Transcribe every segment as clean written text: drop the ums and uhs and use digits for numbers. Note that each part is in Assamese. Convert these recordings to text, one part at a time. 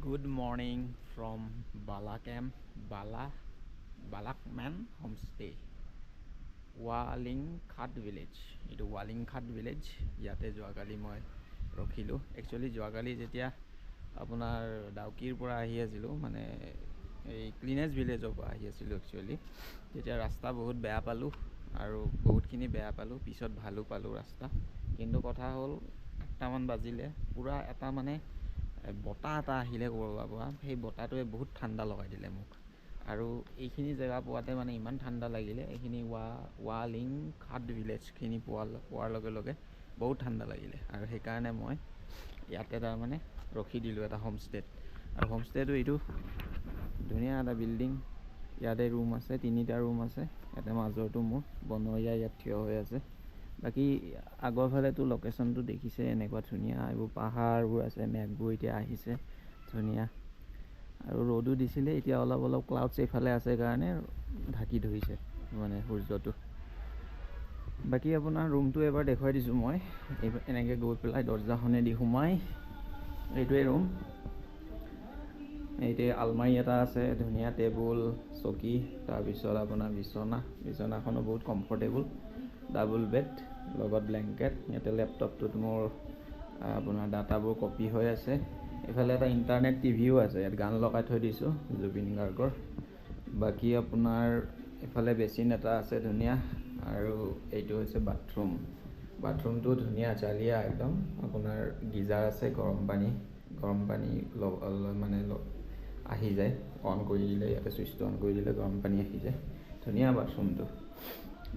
Good morning from Balakman Homestay, Walingkhat village. Itu Walingkhat village. Yate joagali moi ৰখিলোঁ একচুৱেলি যোৱাকালি যেতিয়া আপোনাৰ ডাউকিৰ পৰা আহি আছিলোঁ মানে এই ক্লিনেছ ভিলেজৰ পৰা আহি আছিলোঁ একচুৱেলি তেতিয়া ৰাস্তা বহুত বেয়া পালোঁ আৰু বহুতখিনি বেয়া পালোঁ পিছত ভালো পালোঁ ৰাস্তা কিন্তু কথা হ'ল 8টামান বাজিলে পুৰা এটা মানে বতাহ এটা আহিলে ক'ৰবাৰ পৰা সেই বতাহটোৱে বহুত ঠাণ্ডা লগাই দিলে মোক আৰু এইখিনি জেগা পোৱাতে মানে ইমান ঠাণ্ডা লাগিলে এইখিনি ৱালিংখাট ভিলেজখিনি পোৱাৰ লগে লগে বহুত ঠাণ্ডা লাগিলে আৰু সেইকাৰণে মই ইয়াতে তাৰমানে ৰখি দিলোঁ এটা হোমষ্টেত আৰু হোমষ্টেটো এইটো ধুনীয়া এটা বিল্ডিং ইয়াতে ৰুম আছে 3টা ৰুম আছে ইয়াতে মাজৰটো মোৰ বনৰীয়া ইয়াত থিয় হৈ আছে বাকী আগৰ ফালেতো লোকেশ্যনটো দেখিছে এনেকুৱা ধুনীয়া এইবোৰ পাহাৰবোৰ আছে মেঘবোৰ এতিয়া আহিছে ধুনীয়া আৰু ৰ'দো দিছিলে এতিয়া অলপ অলপ ক্লাউডছ এইফালে আছে কাৰণে ঢাকি ধৰিছে মানে সূৰ্যটো বাকী আপোনাৰ ৰুমটো এবাৰ দেখুৱাই দিছোঁ মই এনেকৈ গৈ পেলাই দৰ্জাখনেদি সোমাই এইটোৱে ৰুম এইতে আলমাৰি এটা আছে ধুনীয়া টেবুল চকী তাৰপিছত আপোনাৰ বিছনাখনো বহুত কমফৰ্টেবল ডাবল বেড লগত ব্লেংকেট ইয়াতে লেপটপটোত মোৰ আপোনাৰ ডাটাবোৰ কপি হৈ আছে এইফালে এটা ইণ্টাৰনেট টিভিও আছে ইয়াত গান লগাই থৈ দিছোঁ জুবিন গাৰ্গৰ বাকী আপোনাৰ এইফালে বেচিন এটা আছে ধুনীয়া আৰু এইটো হৈছে বাথৰুমটো ধুনীয়া চালিয়া একদম আপোনাৰ গিজাৰ আছে গৰম পানী মানে আহি যায় অন কৰি দিলে ইয়াতে চুইচটো অন কৰি দিলে গৰম পানী আহি যায় ধুনীয়া বাথৰুমটো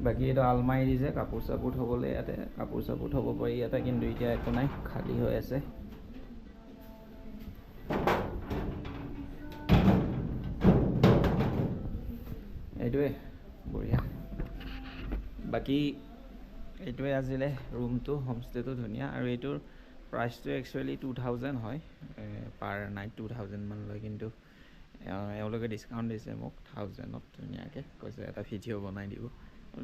বাকী এইটো আলমাৰি দিছে কাপোৰ চাপোৰ থ'বলৈ ইয়াতে কাপোৰ চাপোৰ থ'ব পাৰি ইয়াতে কিন্তু এতিয়া একো নাই খালী হৈ আছে এইটোৱে বঢ়িয়া বাকী এইটোৱে আছিলে ৰুমটো হোমষ্টেটো ধুনীয়া আৰু এইটোৰ প্ৰাইচটো একচুৱেলি 2000 হয় পাৰ নাইট 2000 মান লয় কিন্তু এওঁলোকে ডিছকাউণ্ট দিছে মোক 1000ত ধুনীয়াকৈ কৈছে এটা ভিডিঅ' বনাই দিব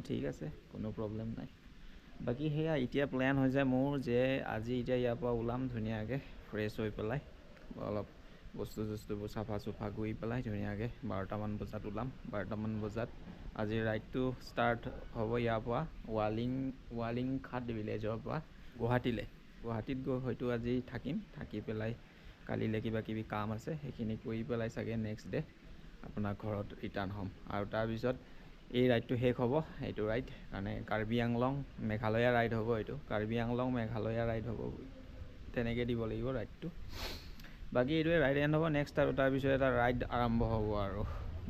ঠিক আছে কোনো প্ৰব্লেম নাই বাকী সেয়া এতিয়া প্লেন হৈছে মোৰ যে আজি এতিয়া ইয়াৰ পৰা ওলাম ধুনীয়াকৈ ফ্ৰেছ হৈ পেলাই অলপ বস্তুবোৰ চাফা কৰি পেলাই ধুনীয়াকৈ 12টামান বজাত ওলাম 12টামান বজাত আজিৰ ৰাইডটো ষ্টাৰ্ট হ'ব ইয়াৰ পৰা ৱালিংখাট ভিলেজৰ পৰা গুৱাহাটীত গৈ হয়তো আজি থাকি পেলাই কালিলৈ কিবা কিবি কাম আছে সেইখিনি কৰি পেলাই চাগে নেক্সট ডে আপোনাৰ ঘৰত ৰিটাৰ্ণ হ'ম আৰু তাৰপিছত এই ৰাইডটো শেষ হ'ব এইটো ৰাইড মানে কাৰ্বি আংলং মেঘালয়া ৰাইড হ'ব এইটো কাৰ্বি আংলং মেঘালয়া ৰাইড হ'ব তেনেকৈ দিব লাগিব ৰাইডটো বাকী এইটোৱে ৰাইড এণ্ড হ'ব নেক্সট আৰু তাৰপিছত এটা ৰাইড আৰম্ভ হ'ব আৰু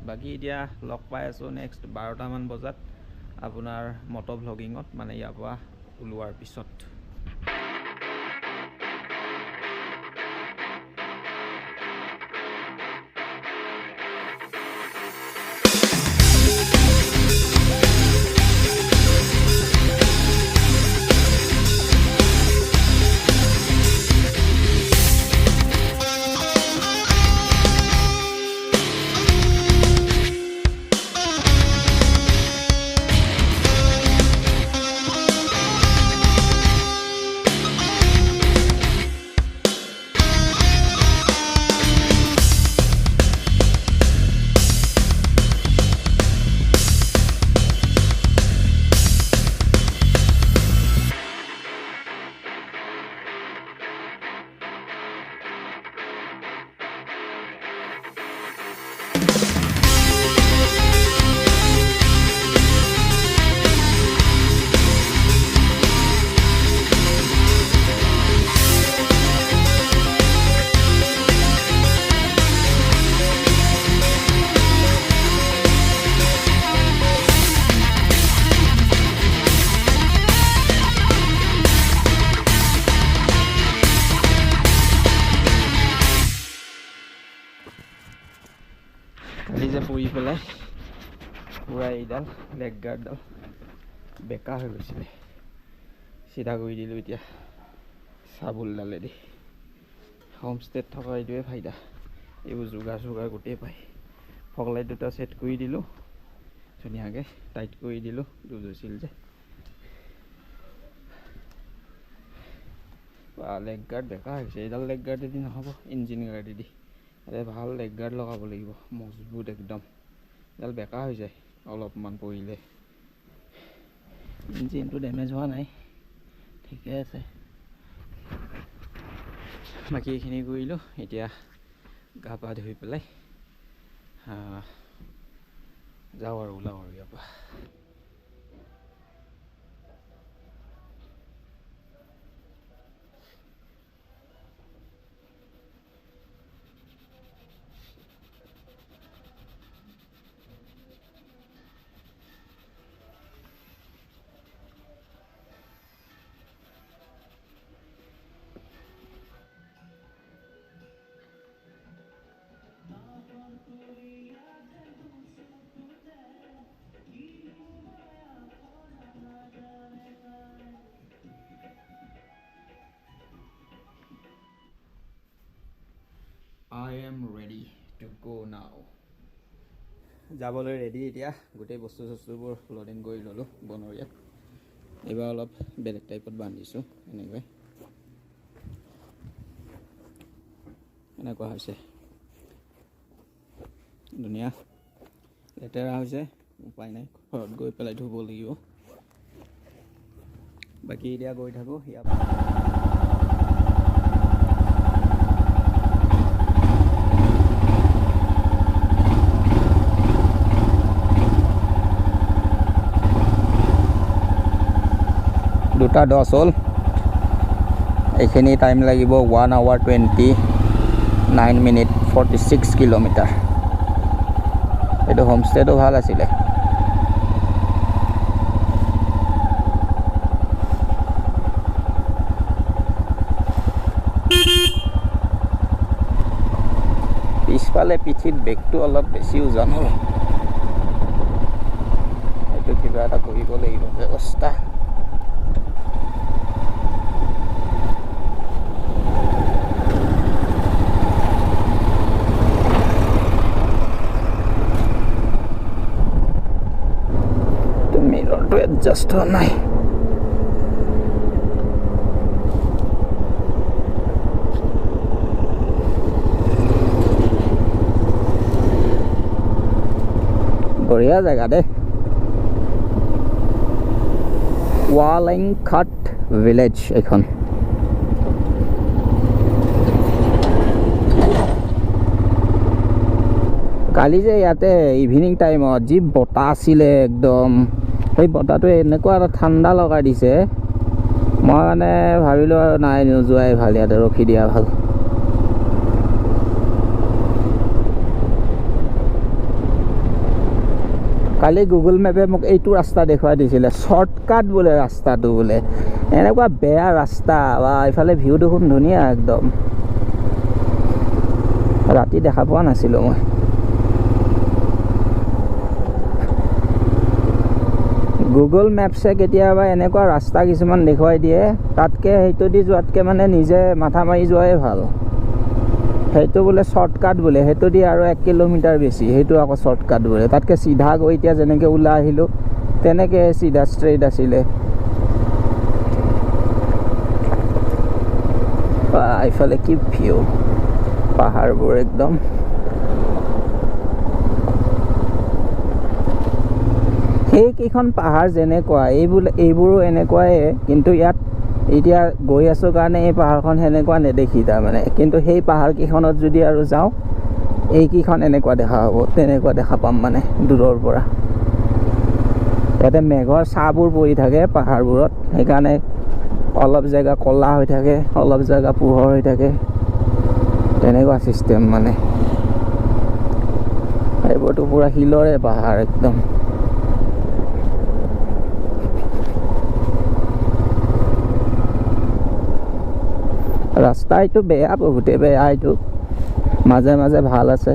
বাকী এতিয়া লগ পাই আছোঁ নেক্সট 12টামান বজাত আপোনাৰ মট' ভ্লগিঙত মানে ইয়াৰ পৰা ওলোৱাৰ পিছত কালি যে পৰি পেলাই পুৰা এইডাল লেগ গাৰ্ডডাল বেকা হৈ গৈছিলে চিধা কৰি দিলোঁ এতিয়া চাবোলডালেদি হোমষ্টেত থকা এইটোৱে ফাইদা এইবোৰ যোগাৰ গোটেই পায় ফগ লাইট দুটা ছেট কৰি দিলোঁ ধুনীয়াকৈ টাইট কৰি দিলোঁ দুজছিল যে লেগ গাৰ্ড বেকা হৈছে এইডাল লেগ গাৰ্ডেদি নহ'ব ইঞ্জিন গাৰ্ডেদি ইয়াতে ভাল লেগ গাৰ্ড লগাব লাগিব, মজবুত একদম, এডাল বেকা হৈ যায় অলপমান পৰিলে। ইঞ্জিনটো ডেমেজ হোৱা নাই, ঠিকে আছে। বাকী এইখিনি কৰিলোঁ, এতিয়া গা পা ধুই পেলাই যাওঁ আৰু ওলাওঁ আৰু ইয়াৰ পৰা। I am ready to go now. যাবলৈ ৰেডি এতিয়া, গোটেই বস্তু চস্তুবোৰ লোডিং কৰি ল'লোঁ বনৰীয়াত। এইবাৰ অলপ বেলেগ টাইপত বান্ধিছোঁ, এনেকুৱা হৈছে, ধুনীয়া। লেতেৰা হৈছে, উপায় নাই, ঘৰত গৈ পেলাই ধুব লাগিব। বাকী এতিয়া গৈ থাকোঁ ইয়াৰ পৰা। দুটা 10 হ'ল, এইখিনি টাইম লাগিব 1 hour 29 minute 46 কিলোমিটাৰ। এইটো হোমষ্টেটো ভাল আছিলে। পিছফালে পিঠিত বেগটো অলপ বেছি ওজন হ'ল, এইটো কিবা এটা কৰিব লাগিব ব্যৱস্থা। এডজাষ্ট হোৱা নাই। বঢ়িয়া জেগা দেই, ৱালিংঘাট ভিলেজ এইখন। কালি যে ইয়াতে ইভিনিং টাইমত যি বতাহ আছিলে একদম, সেই বতাহটোৱে এনেকুৱা এটা ঠাণ্ডা লগাই দিছে, মই মানে ভাবিলোঁ আৰু নাই নোযোৱাই ভাল, ইয়াতে ৰখি দিয়া ভাল। কালি গুগল মেপে মোক এইটো ৰাস্তা দেখুৱাই দিছিলে, শ্বৰ্টকাট বোলে ৰাস্তাটো বোলে, এনেকুৱা বেয়া ৰাস্তা বা এইফালে ভিউ দেখোন ধুনীয়া একদম। ৰাতি দেখা পোৱা নাছিলোঁ মই। গুগল মেপছে কেতিয়াবা এনেকুৱা ৰাস্তা কিছুমান দেখুৱাই দিয়ে, তাতকৈ সেইটো দি যোৱাতকৈ মানে নিজে মাথা মাৰি যোৱাই ভাল। সেইটো বোলে শ্বৰ্টকাট বোলে, সেইটো দি আৰু 1 কিলোমিটাৰ বেছি, সেইটো আকৌ শ্বৰ্টকাট বোলে। তাতকৈ চিধা গৈ এতিয়া যেনেকৈ ওলাই আহিলোঁ তেনেকৈ চিধা ষ্ট্ৰেইট আছিলে। এইফালে কি ভিউ, পাহাৰবোৰ একদম। সেইকেইখন পাহাৰ যেনেকুৱা এইবোৰো এনেকুৱাই, কিন্তু ইয়াত এতিয়া গৈ আছোঁ কাৰণে এই পাহাৰখন সেনেকুৱা নেদেখি তাৰমানে, কিন্তু সেই পাহাৰকেইখনত যদি আৰু যাওঁ এইকেইখন এনেকুৱা দেখা হ'ব, তেনেকুৱা দেখা পাম মানে দূৰৰ পৰা। ইয়াতে মেঘৰ ছাঁবোৰ পৰি থাকে পাহাৰবোৰত, সেইকাৰণে অলপ জেগা ক'লা হৈ থাকে, অলপ জেগা পোহৰ হৈ থাকে, তেনেকুৱা ছিষ্টেম মানে। এইবোৰতো পূৰা শিলৰে পাহাৰ একদম। ৰাস্তা এইটো বেয়া, বহুতে বেয়া, এইটো মাজে মাজে ভাল আছে।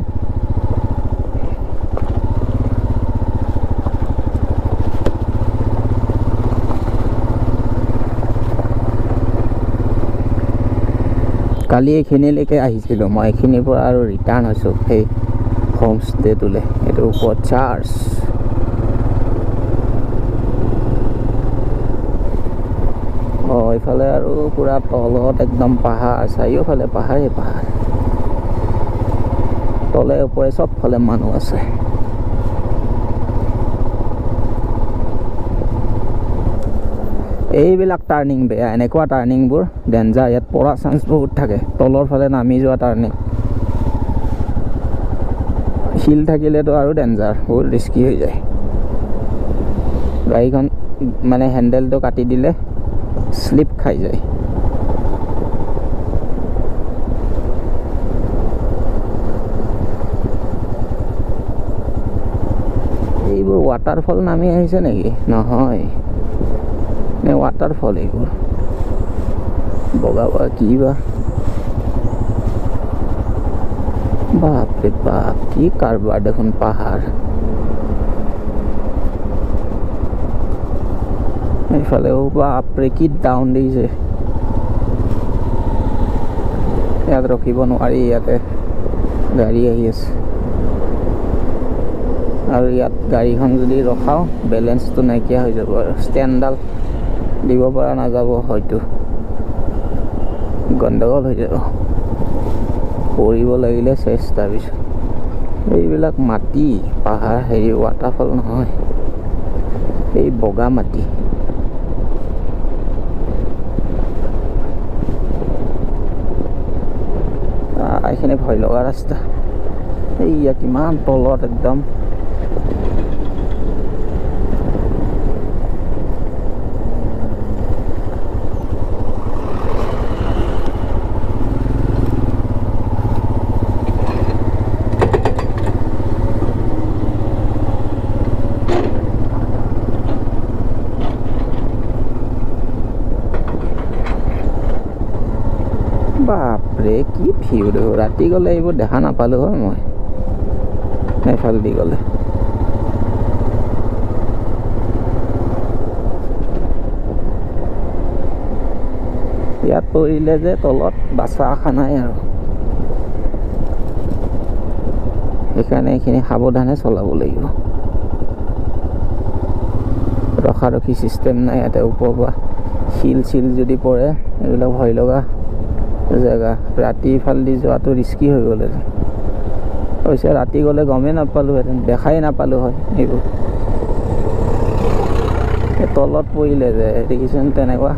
কালি এইখিনিলৈকে আহিছিলোঁ মই, এইখিনিৰ পৰা আৰু ৰিটাৰ্ণ হৈছোঁ সেই হোমষ্টেটোলৈ। এইটোৰ ওপৰত চাৰ্জ। এইফালে আৰু পূৰা তলত একদম পাহাৰ, চাৰিওফালে পাহাৰেই পাহাৰ। তলে ওপৰে চবফালে মানুহ আছে। এইবিলাক টাৰ্ণিং বেয়া, এনেকুৱা টাৰ্ণিংবোৰ ডেঞ্জাৰ, ইয়াত পৰা চান্স বহুত থাকে। তলৰ ফালে নামি যোৱা টাৰ্ণিং, শিল থাকিলেতো আৰু ডেঞ্জাৰ, বহুত ৰিস্কি হৈ যায়। গাড়ীখন মানে হেণ্ডেলটো কাটি দিলে স্লিপ খাই যায়। এইবোৰ ৱাটাৰফল নামি আহিছে নেকি? নহয়, নে ৱাটাৰফল এইবোৰ? বগা বা কি বা? বাপৰে বাপ, কি কাৰবাৰ দেখোন পাহাৰ। এইফালেও বাপৰে কি ডাউন দিছে। ইয়াত ৰখিব নোৱাৰি, ইয়াতে গাড়ী আহি আছে। আৰু ইয়াত গাড়ীখন যদি ৰখাওঁ বেলেঞ্চটো নাইকিয়া হৈ যাব আৰু ষ্টেণ্ডডাল দিব পৰা নাযাব, হয়তো গণ্ডগোল হৈ যাব, পৰিব লাগিলে চেষ্টা। তাৰপিছত এইবিলাক মাটি পাহাৰ, হেৰি ৱাটাৰফল নহয়, এই বগা মাটি। এইখিনি ভয় লগা ৰাস্তা। এইয়া কিমান তলত একদম। বাপৰে কি ভিউ দেখো, ৰাতি গ'লে এইবোৰ দেখা নাপালোঁ হয় মই এইফালেদি গ'লে। ইয়াত পৰিলে যে তলত বাচা আশা নাই আৰু, সেইকাৰণে এইখিনি সাৱধানে চলাব লাগিব। ৰখাৰখি চিষ্টেম নাই ইয়াতে, ওপৰৰ পৰা শিল চিল যদি পৰে, এইবিলাক ভয় লগা জেগা। ৰাতি ইফালেদি যোৱাটো ৰিস্কি হৈ গ'ল। অৱশ্যে ৰাতি গ'লে গমেই নাপালোঁহেঁতেন, দেখাই নাপালোঁ হয় এইবোৰ। তলত পৰিলে যে দেখিছেন তেনেকুৱা।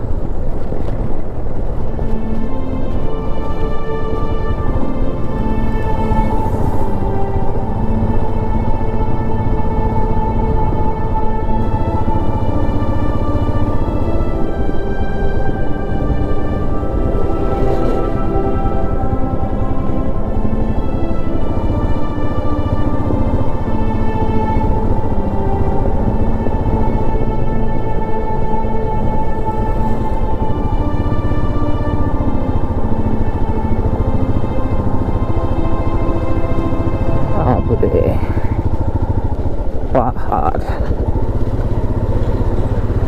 পাহাড়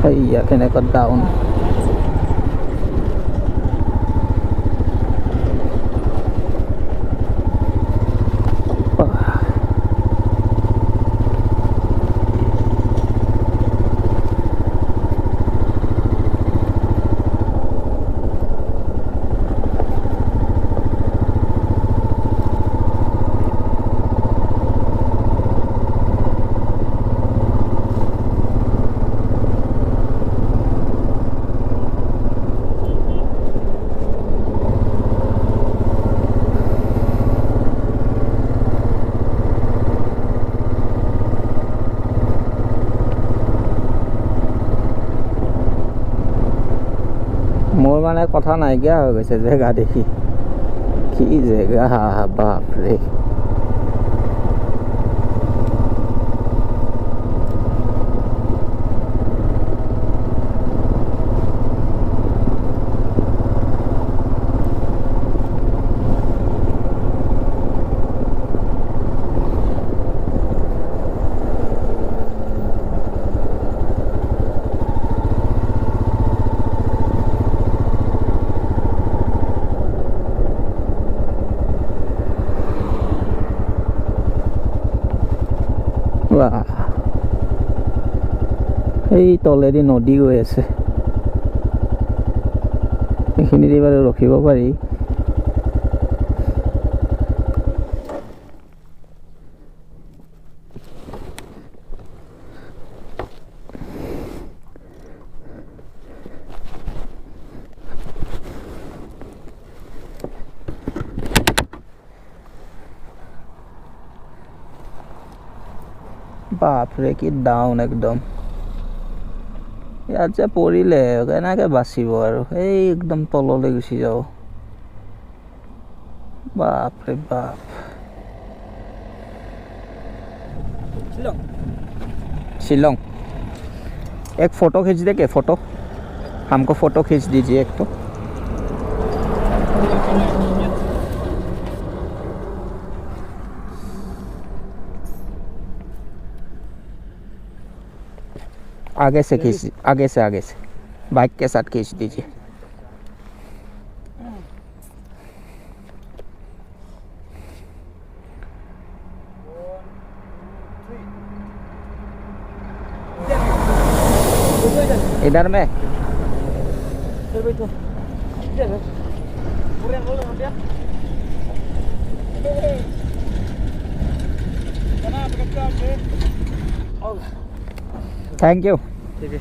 এইয়া কেনেকুৱা ডাউন। মোৰ মানে কথা নাইকিয়া হৈ গৈছে জেগা দেখি, কি জেগা বাপৰে। এই তলেদি নদী গৈ আছে, এইখিনিতে বাৰু ৰখিব পাৰি। বাপৰে কি ডাউন একদম ইয়াত যে পৰিলে কেনেকৈ বাচিব আৰু এই একদম তললৈ গুচি যাব বাপৰে বাপ शिलोंग एक फ़ोटो खींच दे के फ़ोटो हमको फ़ोटो खींच दीजिए एक तो आगे से बाइक के साथ खींच दीजिए इधर में थैंक यू ठीक है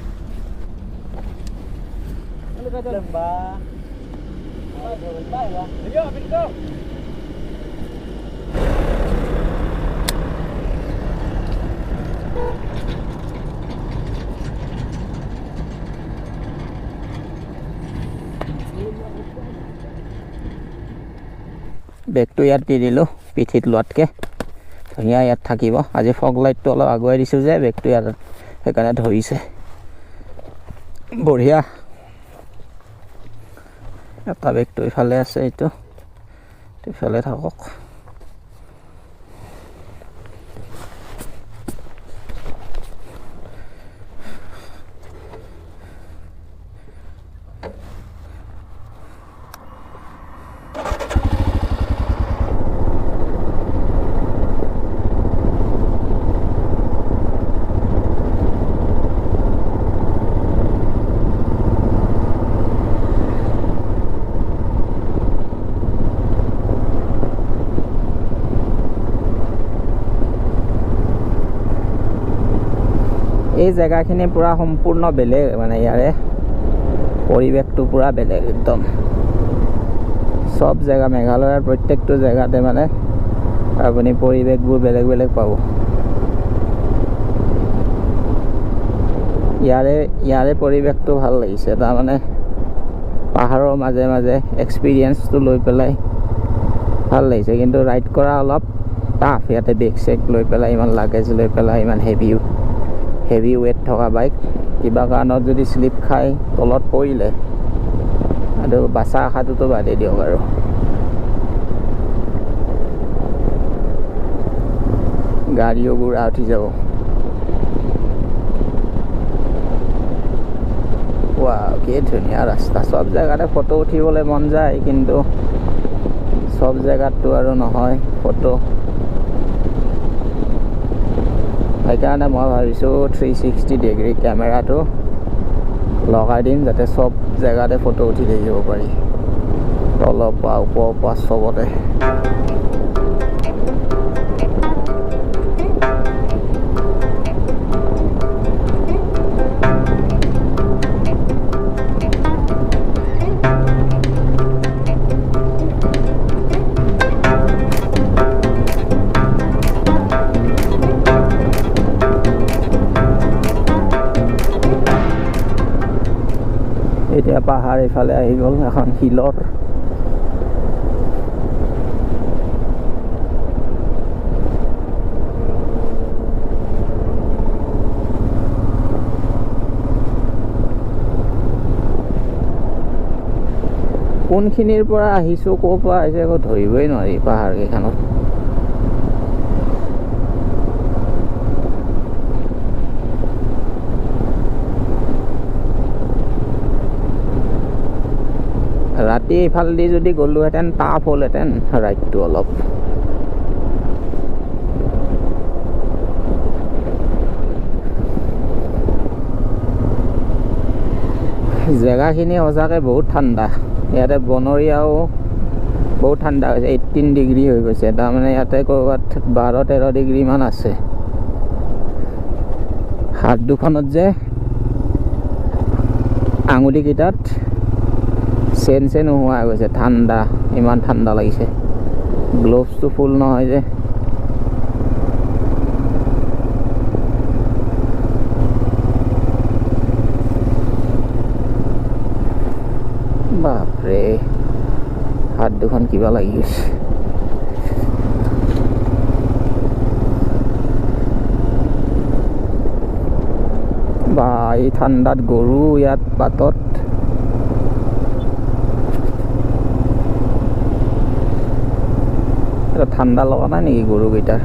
বেগটো ইয়াত দি দিলোঁ পিঠিত লোৱাতকৈ ধুনীয়া ইয়াত থাকিব আজি ফগ লাইটটো অলপ আগুৱাই দিছোঁ যে বেগটো ইয়াত সেইকাৰণে ধৰিছে বঢ়িয়া এটা বেগটো ইফালে আছে এইটো ইফালে থাকক এই জেগাখিনি পুৰা সম্পূৰ্ণ বেলেগ মানে ইয়াৰে পৰিৱেশটো পুৰা বেলেগ একদম সব জেগা মেঘালয়ৰ প্ৰত্যেকটো জেগাতে মানে আপুনি পৰিৱেশবোৰ বেলেগ বেলেগ পাব ইয়াৰে পৰিৱেশটো ভাল লাগিছে তাৰমানে পাহাৰৰ মাজে মাজে এক্সপিৰিয়েঞ্চটো লৈ পেলাই ভাল লাগিছে কিন্তু ৰাইড কৰা অলপ টাফ ইয়াতে বেগ চেক লৈ পেলাই ইমান লাগেজ লৈ পেলাই ইমান হেভি ৱেট থকা বাইক কিবা কাৰণত যদি স্লিপ খাই তলত পৰিলে আৰু বাচা আশাটোতো বাদেই দিয়ক আৰু গাড়ীও গুড়া উঠি যাব ৱাও কি ধুনীয়া ৰাস্তা সব জেগাতে ফটো উঠিবলৈ মন যায় কিন্তু সব জেগাততো আৰু নহয় ফটো সেইকাৰণে মই ভাবিছোঁ 360 ডিগ্ৰী কেমেৰাটো লগাই দিম যাতে সব জেগাতে ফটো উঠি থাকিব পাৰি তলৰ পৰা ওপৰৰ পৰা সবতে এতিয়া পাহাৰ ইফালে আহি গ'ল এখন হিলৰ কোনখিনিৰ পৰা আহিছোঁ ক'ৰ পৰা আহিছে একো ধৰিবই নোৱাৰি পাহাৰ কেইখনত ৰাতি ইফালেদি যদি গ'লোহেঁতেন টাফ হ'লহেঁতেন ৰাইডটো অলপ জেগাখিনি সঁচাকৈ বহুত ঠাণ্ডা ইয়াতে বনৰীয়াও বহুত ঠাণ্ডা হৈছে 18 ডিগ্ৰী হৈ গৈছে তাৰমানে ইয়াতে ক'ৰবাত 12-13 ডিগ্ৰীমান আছে হাত দুখনত যে আঙুলিকেইটাত চেন নোহোৱা হৈ গৈছে ঠাণ্ডা ইমান ঠাণ্ডা লাগিছে গ্লোভছটো ফুল নহয় যে বাপৰে হাত দুখন কিবা লাগি গৈছে বা এই ঠাণ্ডাত গৰু ইয়াত বাটত এটা ঠাণ্ডা লগা নাই নেকি গৰুকেইটাৰ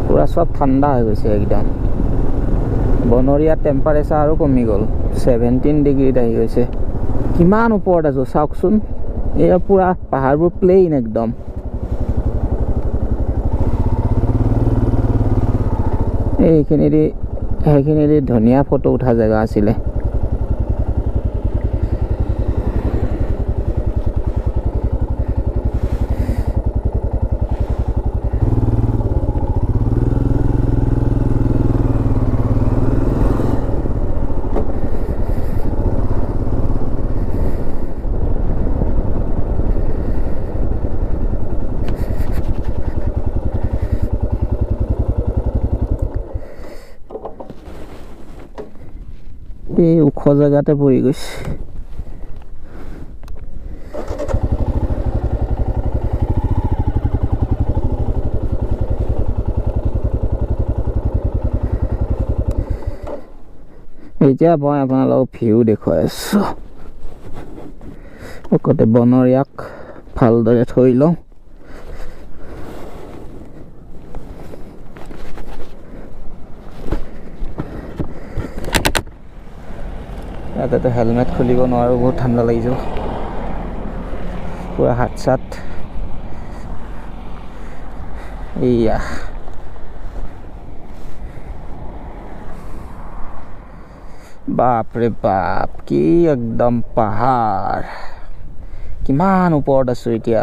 পুৰা সব ঠাণ্ডা হৈ গৈছে একদম বনৰীয়াৰ টেম্পাৰেচাৰ আৰু কমি গ'ল 17 ডিগ্ৰীত আহি গৈছে কিমান ওপৰত আছো চাওকচোন এয়া পুৰা পাহাৰবোৰ প্লেইন একদম সেইখিনি ধুনীয়া ফটো উঠা জেগা আছিলে এই ওখ জেগাতে পৰি গৈছে এতিয়া মই আপোনালোকক ভিউ দেখুৱাই আছো ওকতে বনৰীয়াক ভালদৰে থৈ লওঁ ইয়াতে হেলমেট খুলিব নোৱাৰো বহুত ঠাণ্ডা লাগি যাব পুৰা হাত চাত এইয়া বাপৰে বাপ কি একদম পাহাৰ কিমান ওপৰত আছো এতিয়া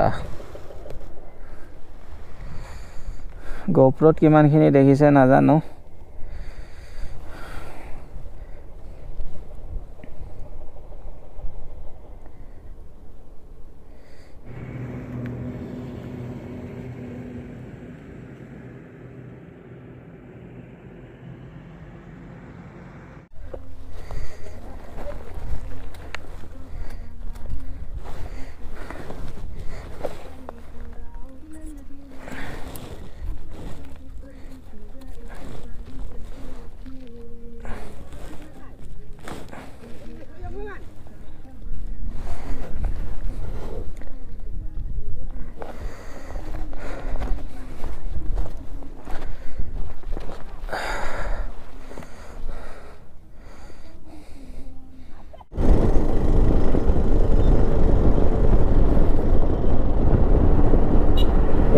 গোপ্ৰত কিমানখিনি দেখিছে নাজানো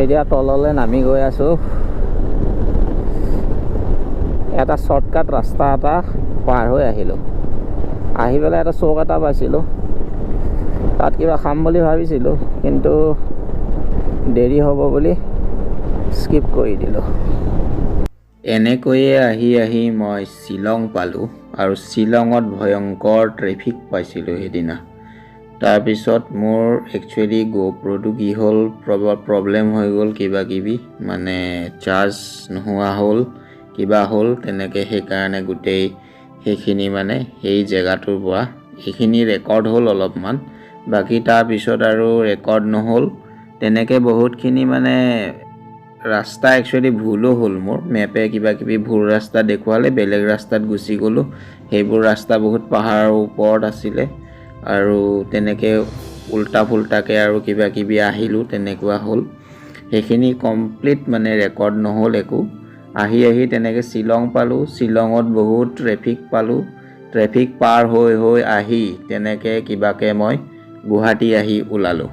এতিয়া তললৈ নামি গৈ আছো এটা শৰ্টকাট ৰাস্তা এটা পাৰ হৈ আহিলোঁ আহি পেলাই এটা চৌক এটা পাইছিলোঁ তাত কিবা খাম বুলি ভাবিছিলোঁ কিন্তু দেৰি হ'ব বুলি স্কিপ কৰি দিলোঁ এনেকৈয়ে আহি মই শ্বিলং পালোঁ আৰু শ্বিলঙত ভয়ংকৰ ট্ৰেফিক পাইছিলোঁ সেইদিনা তাৰপিছত মোৰ একচুৱেলি গোপ্ৰটো কি হ'ল প্ৰব্লেম হৈ গ'ল কিবা কিবি মানে চাৰ্জ নোহোৱা হ'ল কিবা হ'ল তেনেকৈ সেইকাৰণে গোটেই সেইখিনি মানে সেই জেগাটোৰ পৰা এইখিনি ৰেকৰ্ড হ'ল অলপমান বাকী তাৰপিছত আৰু ৰেকৰ্ড নহ'ল তেনেকৈ বহুতখিনি মানে ৰাস্তা একচুৱেলি ভুলো হ'ল মোৰ মেপে কিবা কিবি ভুল ৰাস্তা দেখুৱালে বেলেগ ৰাস্তাত গুচি গ'লোঁ সেইবোৰ ৰাস্তা বহুত পাহাৰৰ ওপৰত আছিলে আৰু তেনেকৈ উল্টা ফুল্টাকৈ আৰু কিবা কিবি আহিলোঁ তেনেকুৱা হ'ল সেইখিনি কমপ্লিট মানে ৰেকৰ্ড নহ'ল একো আহি তেনেকৈ শ্বিলং পালোঁ শ্বিলঙত বহুত ট্ৰেফিক পালোঁ ট্ৰেফিক পাৰ হৈ আহি তেনেকৈ কিবাকৈ মই গুৱাহাটী আহি ওলালোঁ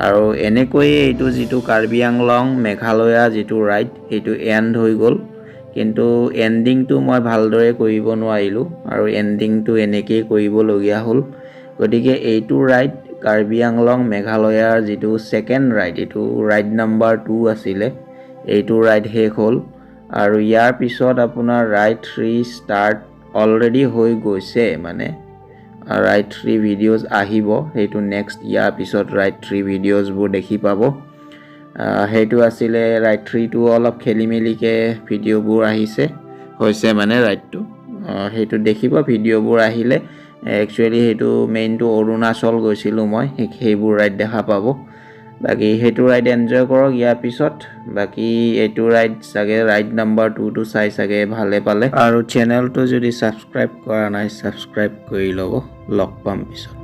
আৰু এনেকৈয়ে এইটো যিটো কাৰ্বি আংলং মেঘালয়া যিটো ৰাইড সেইটো এণ্ড হৈ গ'ল কিন্তু এণ্ডিংটো মই ভালদৰে কৰিব নোৱাৰিলোঁ আৰু এণ্ডিংটো এনেকৈয়ে কৰিবলগীয়া হ'ল গতিকে এইটো ৰাইড কাৰ্বি আংলং মেঘালয়াৰ যিটো ছেকেণ্ড ৰাইড এইটো ৰাইড নাম্বাৰ 2 আছিলে এইটো ৰাইড শেষ হ'ল আৰু ইয়াৰ পিছত আপোনাৰ ৰাইড 3 ষ্টাৰ্ট অলৰেডি হৈ গৈছে মানে ৰাইড 3 ভিডিঅ'জ আহিব সেইটো নেক্সট ইয়াৰ পিছত ৰাইড 3 ভিডিঅ'জবোৰ দেখি পাব সেইটো আছিলে ৰাইড 3টো অলপ খেলি মেলিকৈ ভিডিঅ'বোৰ আহিছে হৈছে মানে ৰাইডটো সেইটো দেখিব ভিডিঅ'বোৰ আহিলে একচুৱেলি সেইটো মেইনটো অৰুণাচল গৈছিলোঁ মই, সেইবোৰ ৰাইড দেখা পাব। বাকী সেইটো ৰাইড এনজয় কৰক ইয়াৰ পিছত। বাকী এইটো ৰাইড চাগে ৰাইড নাম্বাৰ 2টো চাই চাগে ভালে পালে। আৰু চেনেলটো যদি ছাবস্ক্ৰাইব কৰা নাই ছাবস্ক্ৰাইব কৰি ল'ব। লগ পাম পিছত।